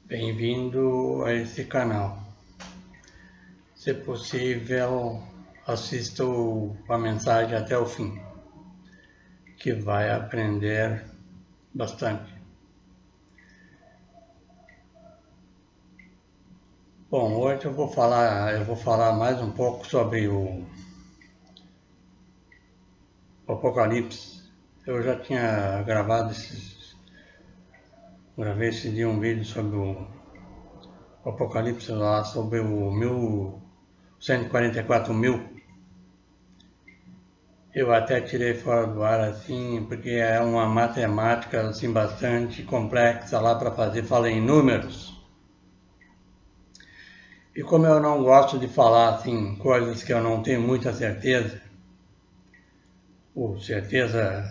Bem-vindo a esse canal. Se possível, assista a mensagem até o fim, que vai aprender bastante. Bom, hoje eu vou falar mais um pouco sobre o Apocalipse. Eu já tinha gravei esse dia um vídeo sobre o Apocalipse lá, sobre o 144.000. Eu até tirei fora do ar assim, porque é uma matemática assim bastante complexa lá para fazer, fala em números. E como eu não gosto de falar assim coisas que eu não tenho muita certeza, ou certeza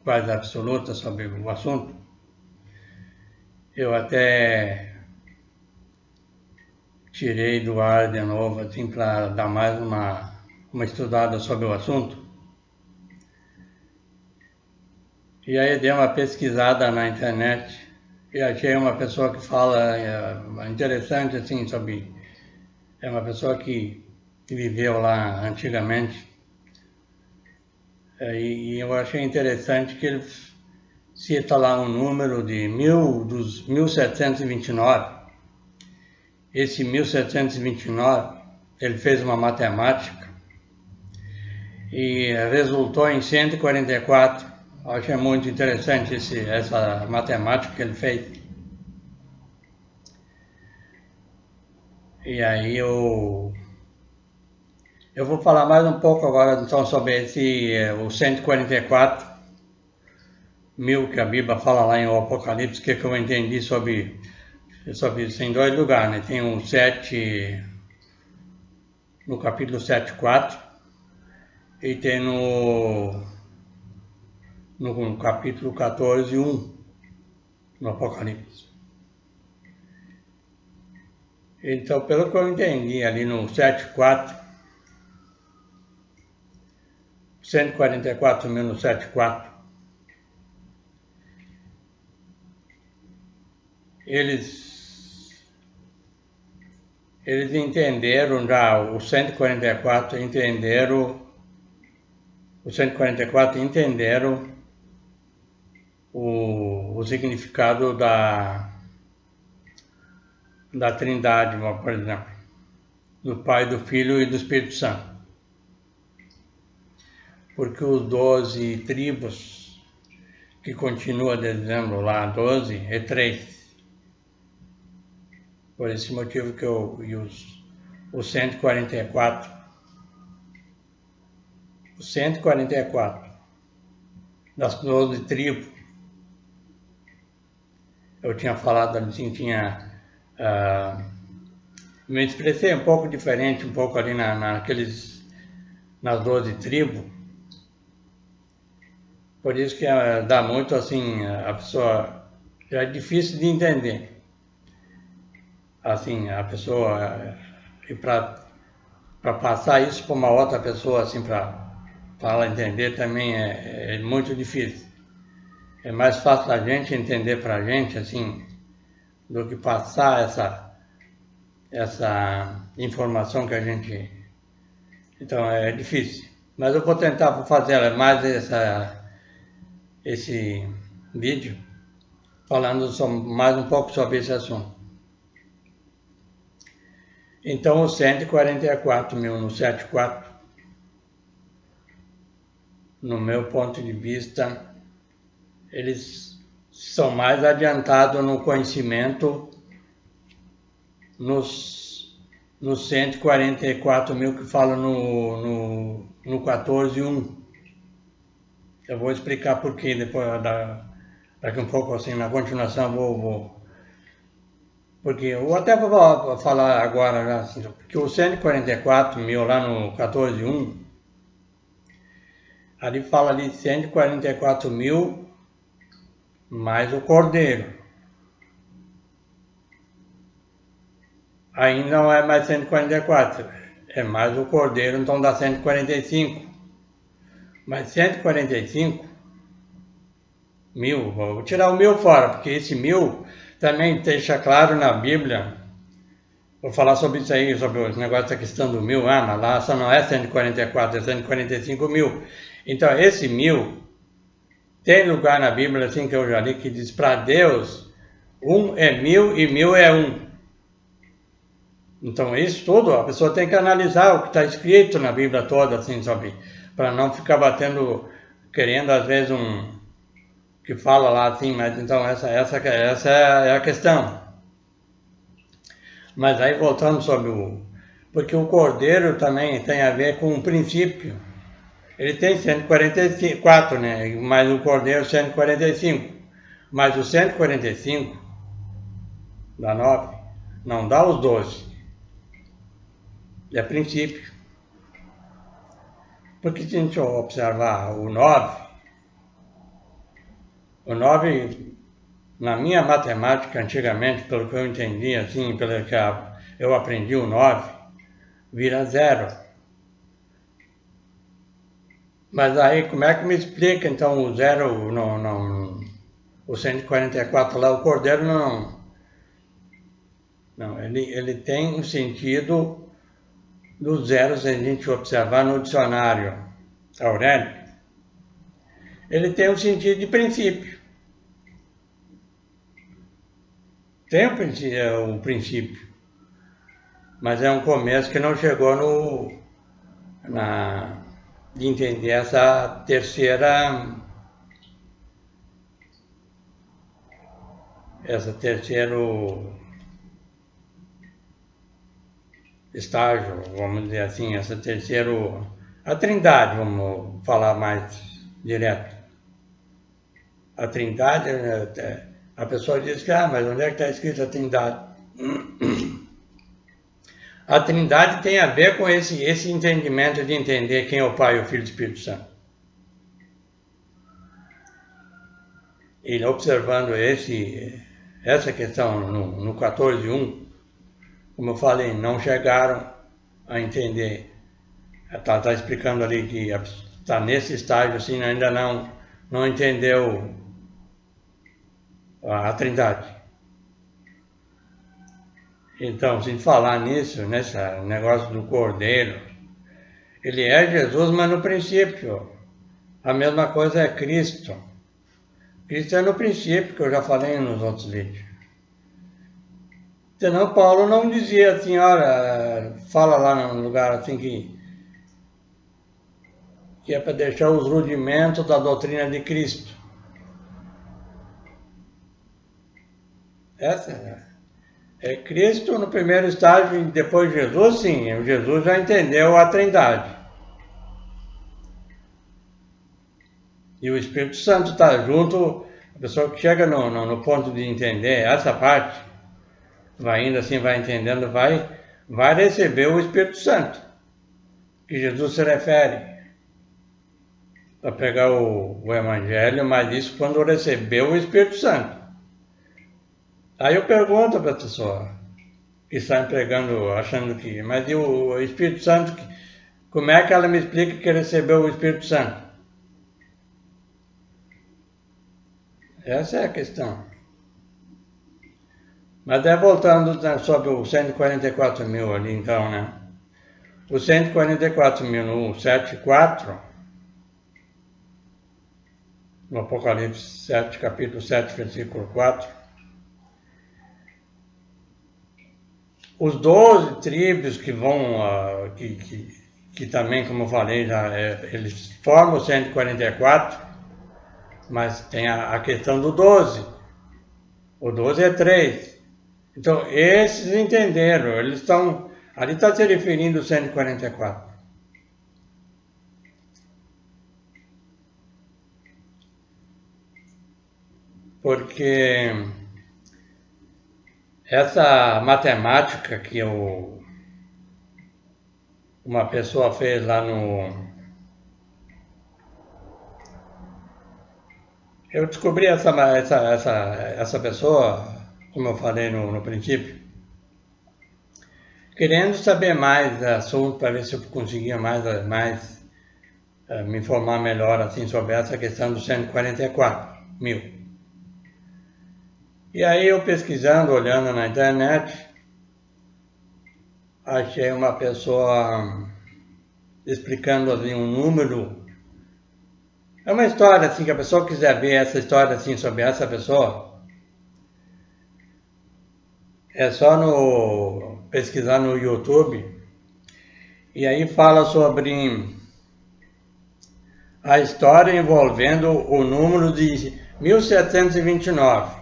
quase absoluta sobre o assunto, eu até tirei do ar de novo assim para dar mais uma estudada sobre o assunto. E aí dei uma pesquisada na internet e achei uma pessoa que fala interessante assim sobre... É uma pessoa que viveu lá antigamente. E eu achei interessante que ele cita lá um número dos 1729. Esse 1729, ele fez uma matemática e resultou em 144. Eu achei muito interessante essa matemática que ele fez. E aí eu vou falar mais um pouco agora então sobre o 144.000 que a Bíblia fala lá em o Apocalipse, que eu entendi sobre isso em dois lugares, né? Tem o 7, no capítulo 7:4, e tem no capítulo 14:1, no Apocalipse. Então, pelo que eu entendi ali no 7:4, 144.000 no 7:4, eles entenderam já, o 144 entenderam o significado da Trindade, por exemplo, do Pai, do Filho e do Espírito Santo. Porque os 12 tribos, que continua dizendo lá 12, é 3. Por esse motivo que o 144 das 12 tribos, eu tinha falado assim, me expressei um pouco diferente, um pouco ali nas 12 tribos, por isso que dá muito assim, a pessoa, é difícil de entender, assim, a pessoa, e para passar isso para uma outra pessoa, assim, para ela entender também é muito difícil. É mais fácil a gente entender para a gente, assim, do que passar essa informação que a gente... Então é difícil. Mas eu vou tentar fazer mais esse vídeo falando mais um pouco sobre esse assunto. Então, os 144.000 no 7:4, no meu ponto de vista, eles são mais adiantados no conhecimento nos 144.000 que falam no 14:1. Eu vou explicar por quê depois, daqui um pouco, assim, na continuação, porque eu até vou falar agora, assim, porque o 144.000 lá no 14:1, ali fala ali 144.000 mais o cordeiro. Aí não é mais 144, é mais o cordeiro, então dá 145. Mas 145.000, vou tirar o 1.000 fora, porque esse 1.000 também deixa claro na Bíblia, vou falar sobre isso aí, sobre o negócio da questão do 1000, mas lá só não é 144, é 145 mil. Então esse 1000, tem lugar na Bíblia, assim que eu já li, que diz para Deus, 1 é 1000 e 1000 é 1. Então isso tudo, a pessoa tem que analisar o que está escrito na Bíblia toda, assim, sabe? Para não ficar batendo, querendo às vezes que fala lá assim, mas então essa é a questão. Mas aí voltando sobre porque o cordeiro também tem a ver com um princípio. Ele tem 144, né? Mas o cordeiro 145. Mas o 145 dá 9, não dá os 12. É princípio. Porque se a gente observar o 9, na minha matemática antigamente, pelo que eu entendi, assim, pelo que eu aprendi, o 9 vira 0. Mas aí como é que me explica então o 0, o 144 lá, o cordeiro não, ele tem um sentido do 0, se a gente observar no dicionário Aurélio, ele tem um sentido de princípio. Tem um princípio, mas é um começo que não chegou de entender essa terceiro estágio, vamos dizer assim, a trindade, vamos falar mais direto. A trindade, a pessoa diz que, mas onde é que está escrito a trindade? A trindade tem a ver com esse entendimento de entender quem é o Pai, o Filho e o Espírito Santo. E observando essa questão no 14:1, como eu falei, não chegaram a entender. Está explicando ali que está nesse estágio assim, ainda não entendeu a trindade. Então, se falar nisso, nesse negócio do cordeiro, ele é Jesus, mas no princípio. A mesma coisa é Cristo. Cristo é no princípio, que eu já falei nos outros vídeos. Senão Paulo não dizia assim, olha, fala lá num lugar assim que é para deixar os rudimentos da doutrina de Cristo. Essa é Cristo no primeiro estágio, e depois Jesus, sim, Jesus já entendeu a trindade. E o Espírito Santo está junto, a pessoa que chega no ponto de entender essa parte, vai indo assim, vai entendendo, vai receber o Espírito Santo, que Jesus se refere. Para pegar o Evangelho, mas isso quando recebeu o Espírito Santo. Aí eu pergunto para a pessoa que está pregando, achando que, mas e o Espírito Santo, como é que ela me explica que recebeu o Espírito Santo? Essa é a questão. Mas voltando sobre o 144 mil ali, então, né? O 144 mil no 7:4, no Apocalipse 7, capítulo 7, versículo 4, os 12 tribos que vão, que também, como eu falei, eles formam o 144, mas tem a questão do 12. O 12 é 3. Então, esses entenderam, eles estão... Ali está se referindo ao 144. Porque essa matemática que uma pessoa fez lá eu descobri essa pessoa, como eu falei no princípio, querendo saber mais do assunto, para ver se eu conseguia mais me informar melhor assim, sobre essa questão dos 144 mil. E aí eu pesquisando, olhando na internet, achei uma pessoa explicando assim um número. É uma história assim, que a pessoa quiser ver essa história assim sobre essa pessoa, é só pesquisar no YouTube. E aí fala sobre a história envolvendo o número de 1729.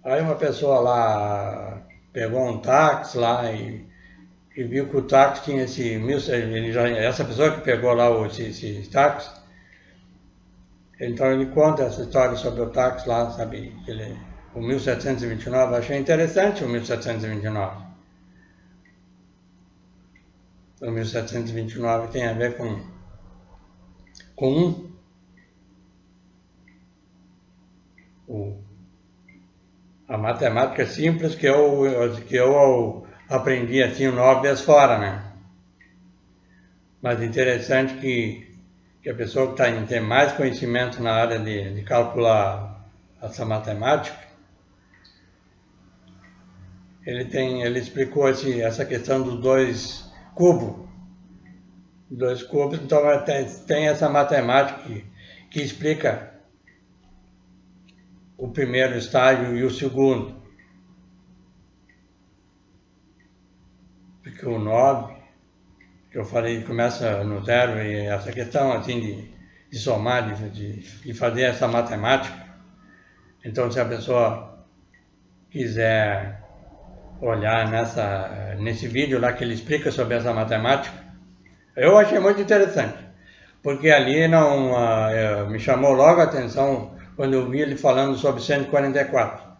Aí uma pessoa lá pegou um táxi lá e viu que o táxi tinha essa pessoa que pegou lá esse táxi, então ele conta essa história sobre o táxi lá, sabe, o 1729, achei interessante o 1729. O 1729 tem a ver com a matemática simples que eu aprendi assim 9 vezes fora, né? Mas interessante que a pessoa que tem mais conhecimento na área de calcular essa matemática, ele explicou essa questão dos dois cubos. Dois cubos, então tem essa matemática que explica o primeiro estágio e o segundo. Porque o 9, que eu falei, começa no zero, e essa questão assim de somar, de fazer essa matemática. Então, se a pessoa quiser olhar nesse vídeo lá que ele explica sobre essa matemática, eu achei muito interessante, porque ali me chamou logo a atenção quando eu vi ele falando sobre 144.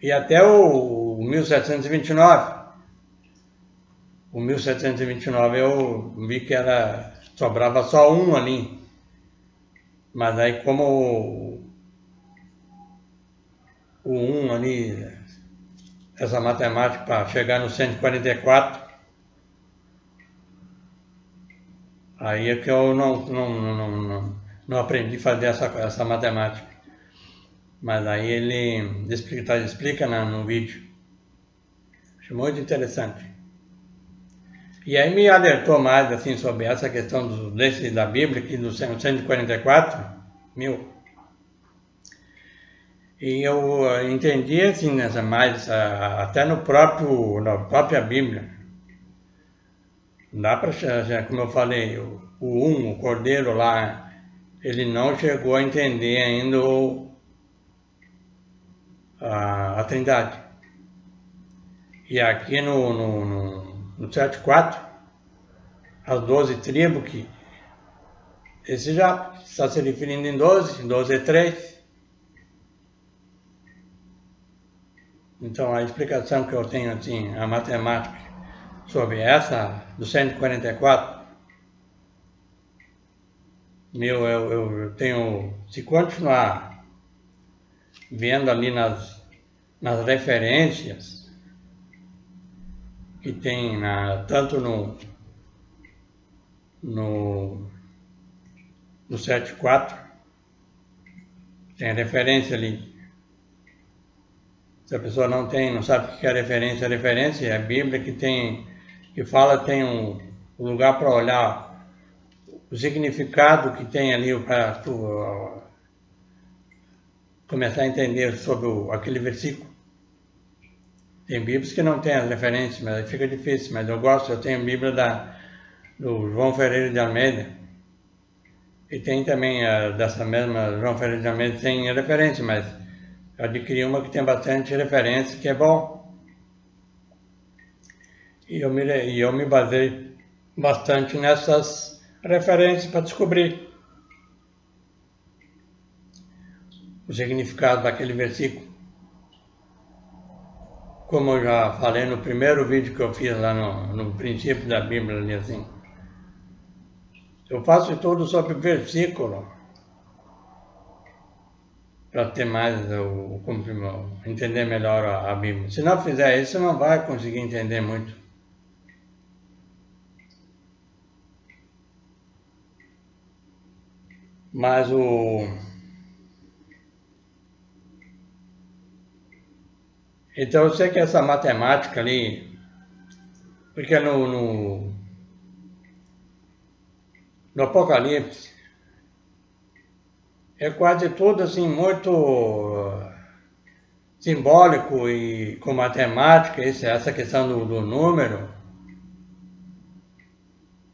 E até o 1729. O 1729 eu vi que sobrava só um ali. Mas aí como o 1 ali, essa matemática para chegar no 144, aí é que eu não aprendi a fazer essa matemática. Mas aí ele explica no vídeo. Achei muito interessante. E aí me alertou mais assim sobre essa questão da Bíblia, aqui do 144.000. E eu entendi assim, mais até na própria Bíblia. Dá para, como eu falei, o Cordeiro lá, ele não chegou a entender ainda a Trindade. E aqui no 7.4, as 12 tribos, esse já está se referindo em 12 é 3. Então a explicação que eu tenho assim, a matemática sobre essa do 144, eu tenho, se continuar vendo ali nas referências que tem tanto no 7.4, tem referência ali. Se a pessoa não sabe o que é referência é a Bíblia que fala, tem um lugar para olhar o significado que tem ali para tu começar a entender sobre aquele versículo. Tem Bíblias que não tem as referências, mas aí fica difícil, mas eu tenho a Bíblia do João Ferreira de Almeida, e tem também dessa mesma João Ferreira de Almeida, tem referência, mas eu adquiri uma que tem bastante referência, que é bom. E eu me basei bastante nessas referências para descobrir o significado daquele versículo. Como eu já falei no primeiro vídeo que eu fiz lá no princípio da Bíblia, ali assim. Eu faço tudo sobre versículo para ter entender melhor a Bíblia. Se não fizer isso, não vai conseguir entender muito. Mas então eu sei que essa matemática ali, porque no Apocalipse é quase tudo assim muito simbólico e com matemática, essa questão do número,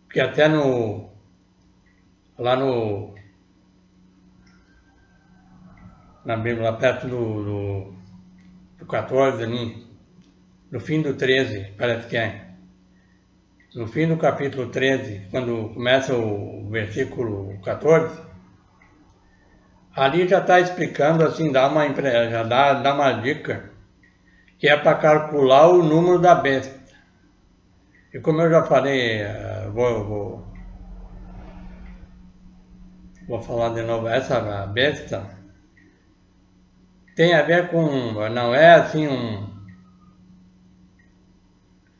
que até lá na Bíblia, lá perto do 14 ali, no fim do 13, parece que é. No fim do capítulo 13, quando começa o versículo 14, ali já está explicando, assim, já dá uma dica, que é para calcular o número da besta. E como eu já falei, vou falar de novo, essa besta tem a ver com, não é assim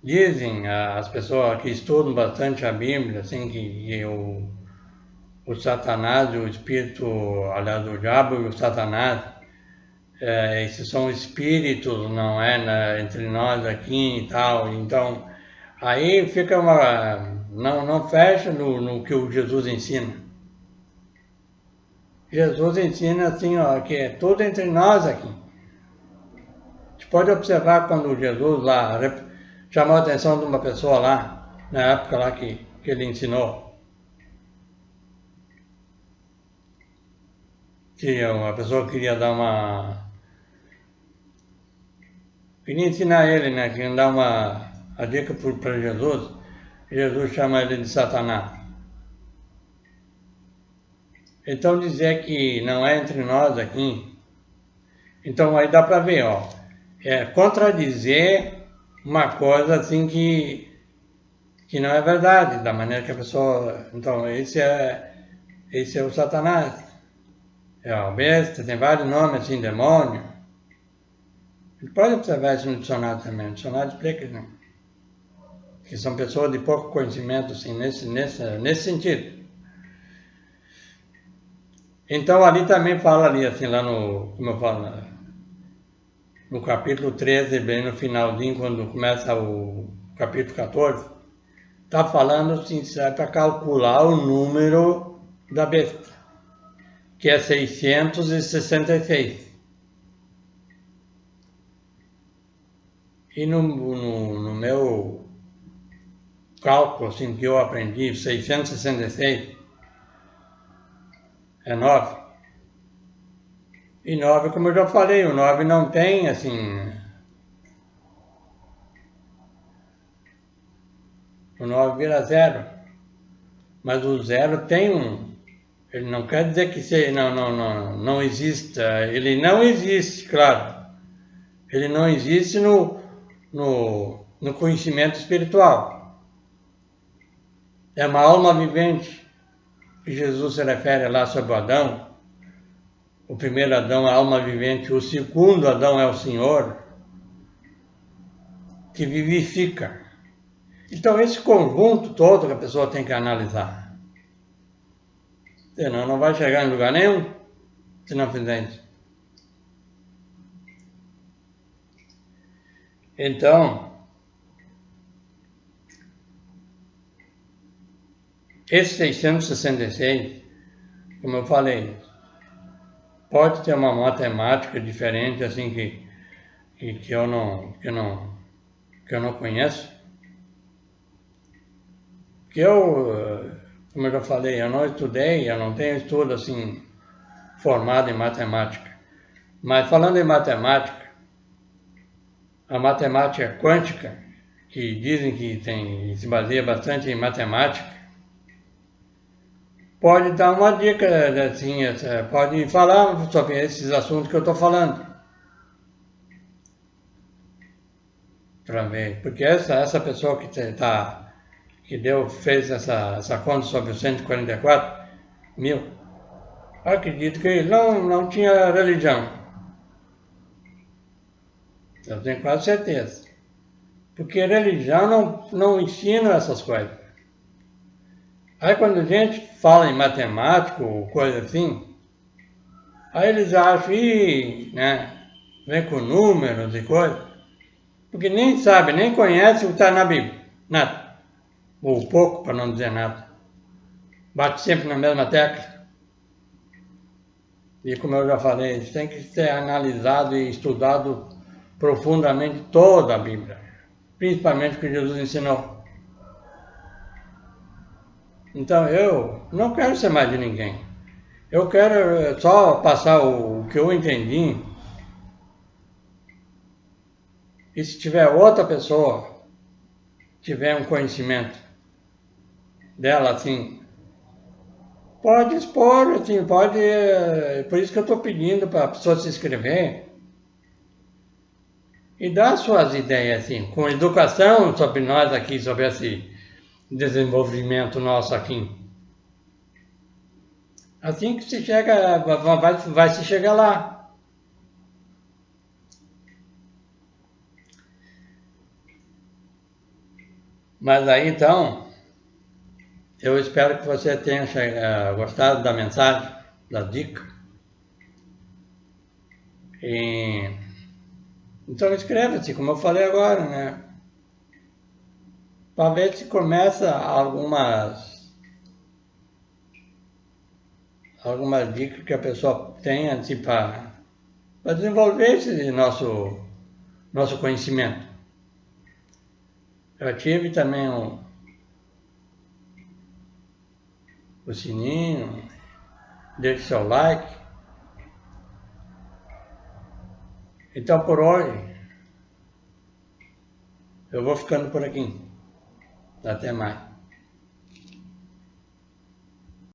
dizem as pessoas que estudam bastante a Bíblia, assim, que o Satanás, o espírito, aliás, o diabo e o Satanás, esses são espíritos, não é, entre nós aqui e tal. Então, aí fica não fecha no que o Jesus ensina. Jesus ensina assim, ó, que é tudo entre nós aqui. A gente pode observar quando Jesus lá chamou a atenção de uma pessoa lá, na época lá que ele ensinou, que uma pessoa queria dar queria ensinar ele, né, queria dar a dica para Jesus, Jesus chama ele de Satanás. Então dizer que não é entre nós aqui, então aí dá para ver, ó, contradizer uma coisa assim que não é verdade, da maneira que a pessoa, então esse é o Satanás, é a besta, tem vários nomes assim, demônio. A gente pode observar isso no dicionário também, o dicionário explica, né, que são pessoas de pouco conhecimento assim, nesse sentido. Então ali também fala ali assim, lá como eu falo, no capítulo 13, bem no finalzinho, quando começa o capítulo 14, está falando assim, para calcular o número da besta, que é 666. E no meu cálculo, assim, que eu aprendi, 666 é 9. E 9, como eu já falei, o 9 não tem, assim, o 9 vira 0. Mas o 0 tem ele não quer dizer que não exista. Ele não existe, claro. Ele não existe no conhecimento espiritual. É uma alma vivente que Jesus se refere lá sobre o Adão. O primeiro Adão é a alma vivente, o segundo Adão é o Senhor, que vivifica. Então esse conjunto todo que a pessoa tem que analisar. Senão não vai chegar em lugar nenhum se não fizer isso. Então, esse 666, como eu falei, pode ter uma matemática diferente, assim, que eu não conheço. Que como eu já falei, eu não estudei, eu não tenho estudo, assim, formado em matemática. Mas falando em matemática, a matemática quântica, que dizem que se baseia bastante em matemática, pode dar uma dica, assim, pode falar sobre esses assuntos que eu estou falando. Para ver, porque essa pessoa que fez essa conta sobre os 144 mil, acredito que ele não tinha religião. Eu tenho quase certeza. Porque religião não ensina essas coisas. Aí quando a gente fala em matemática ou coisa assim, aí eles acham, né, vem com números e coisa, porque nem sabe, nem conhece o que está na Bíblia, nada, ou pouco, para não dizer nada. Bate sempre na mesma tecla. E como eu já falei, isso tem que ser analisado e estudado profundamente toda a Bíblia, principalmente o que Jesus ensinou. Então eu não quero ser mais de ninguém. Eu quero só passar o que eu entendi. E se tiver outra pessoa, tiver um conhecimento dela, assim, pode expor, assim, pode. Por isso que eu estou pedindo para a pessoa se inscrever e dar suas ideias, assim, com educação sobre nós aqui, sobre esse desenvolvimento nosso aqui. Assim que se chega, vai se chegar lá. Mas aí então, eu espero que você tenha gostado da mensagem, da dica. E, então inscreva-se, como eu falei agora, né? Para ver se começa algumas dicas que a pessoa tenha assim, para desenvolver esse nosso conhecimento. Eu ative também o sininho, deixe seu like. Então por hoje eu vou ficando por aqui. Até mais.